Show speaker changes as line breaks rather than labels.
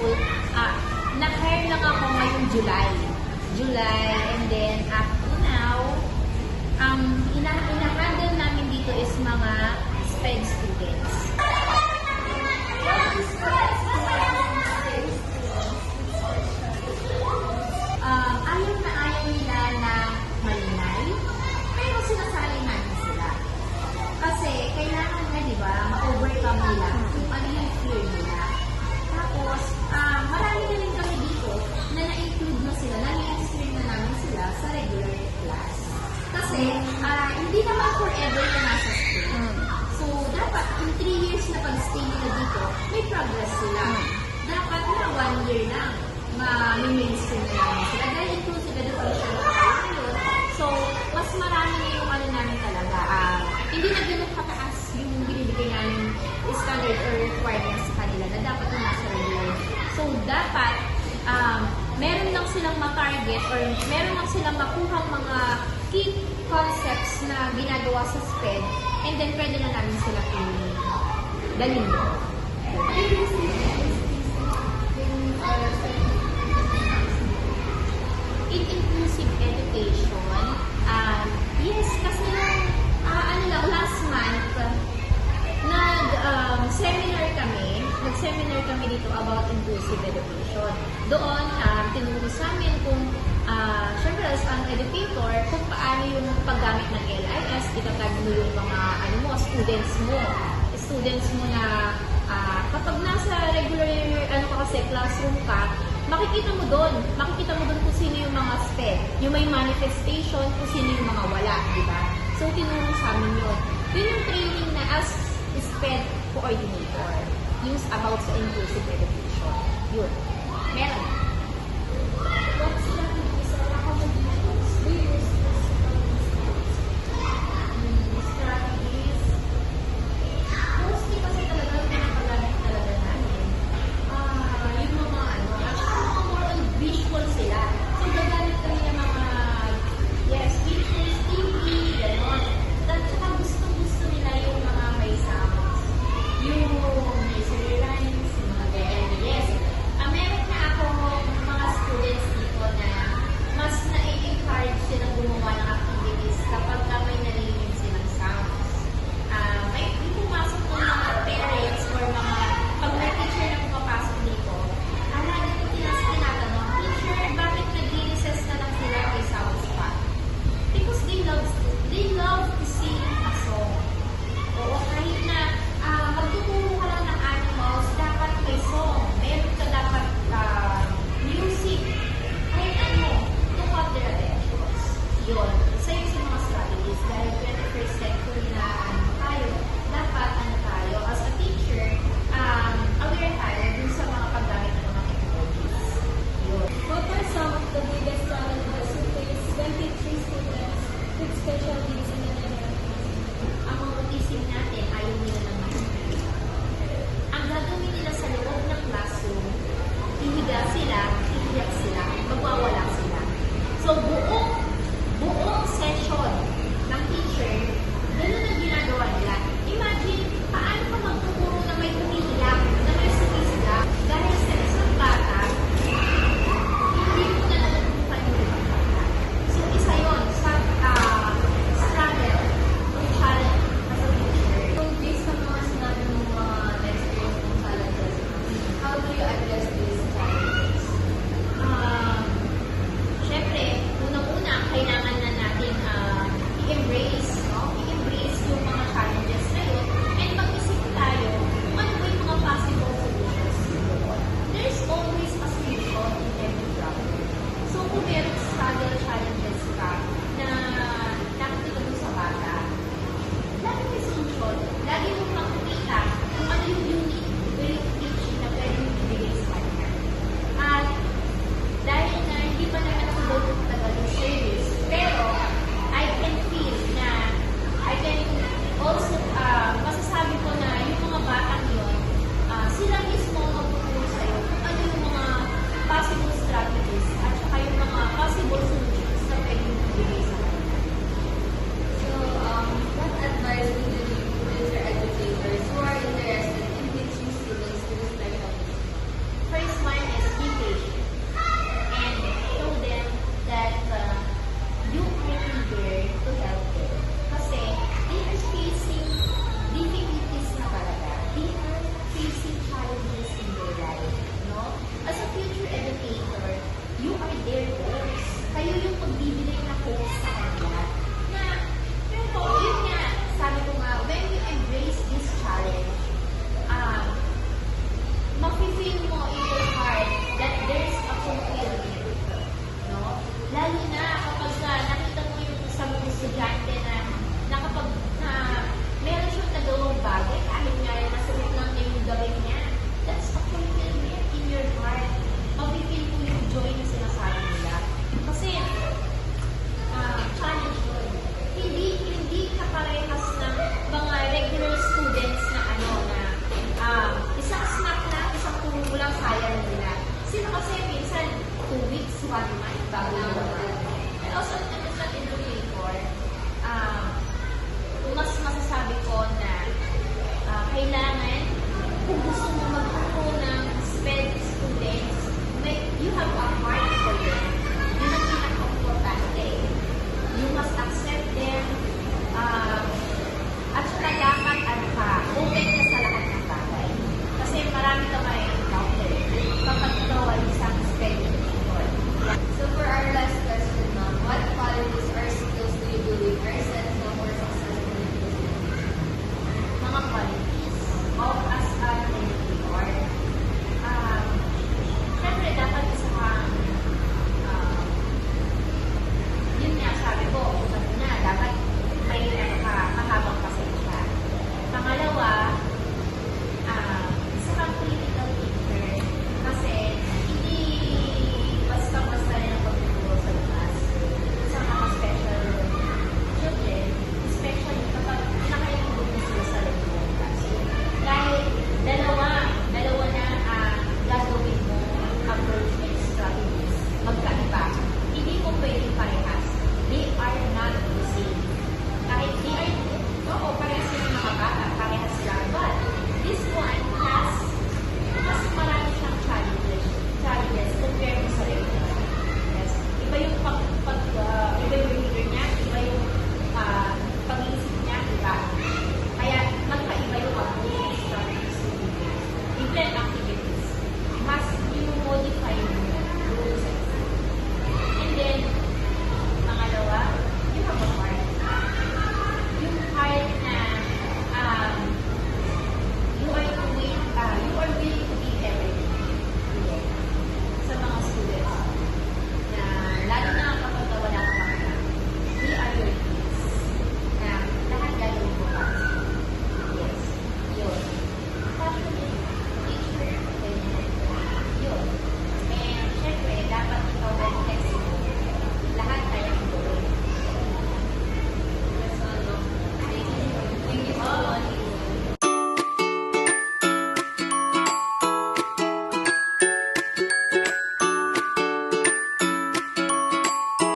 school, na-hire lang ako ngayong July. And then up to now, ina-handle namin dito is mga SPED students. Ayaw nila na malinay, pero sinasali natin sila. Kasi kailangan na, di ba, ma-overcome nila kung ano yung fear nila. Tapos, marami na rin kami dito na na-include na sila, na-explain na namin sila sa regular class. Kasi, hindi naman forever na nasa school. So, dapat, in 3 years na pag-stay nila dito, may progress sila. Dapat na 1 year lang, ma-mainstream na namin sila. Dahil inclusive education na ngayon. So, mas marami na yung ano namin talaga. Hindi na ganun kataas yung binibigay namin standard or requirements sa kanila na dapat na nasa regular. So, dapat, meron lang silang ma-target or meron lang silang makuhang mga key concepts na ginagawa sa SPED, and then pwede na namin sila dalhin doon. In inclusive education, yes, kasi last month, nag-seminar kami dito about inclusive education. Doon, tinuro sa amin kung, syempre as an educator, kung paano yung paggamit ng LIS, itatag mo yung mga students mo na kapag nasa regular classroom ka, makikita mo doon kung sino yung mga SPED, yung may manifestation, kung sino yung mga wala, di ba? So, tinuro sa amin yun. Yun yung training na as SPED coordinator, use about sa inclusive education. Yun. Meron.
What strategies or accommodations do you use to support
Strategies? Mostly kasi talaga pinapagamit talaga namin. Yung mga actually more on visual sila. So, gagamit kami ng mga, visuals, TV, gano'n. At saka gusto nila yung mga may sounds. Yung nursery rhymes, yung mga ganyan. Yes. Meron na ako mga students dito na mas na-encourage silang gumawa ng activities kapag may narinig silang sounds. May pumasok ng mga parents or mga pag may teacher na pumapasok dito, lagi ko tinatanong, teacher, bakit nag-recess na lang sila kay sound spot? Because they love to sing a song. Oo, kahit na magtuturo ka lang ng animals, dapat may song. Meron ka dapat music. Kahit ano, to cut their attentions. Yun. Isa yung sa mga strategies. Dahil 21st century na tayo, dapat tayo, as a teacher, aware tayo dun sa mga paggamit ng mga technologies. Yun.
What are some of the biggest challenges you face when teaching students with special needs in the general class?
Ang mga autism natin, ayaw nila ng makinig. Ang gagawin nila sa loob ng classroom, hihiga sila, hihiyak sila, magwawala sila. So, buong session ng teacher, ganun ang ginagawa nila. Imagine, paano ka magtuturo na may umiiyak, na may sumisla, dahil sa isang bata, hindi mo na natutupan yung ibang bata. So, isa yun sa struggle or challenge as a teacher.
So, based sa mga sinabi ng mga na-experience ng challenges, how do you address these challenges?
Syempre, unang-una Fatima, bago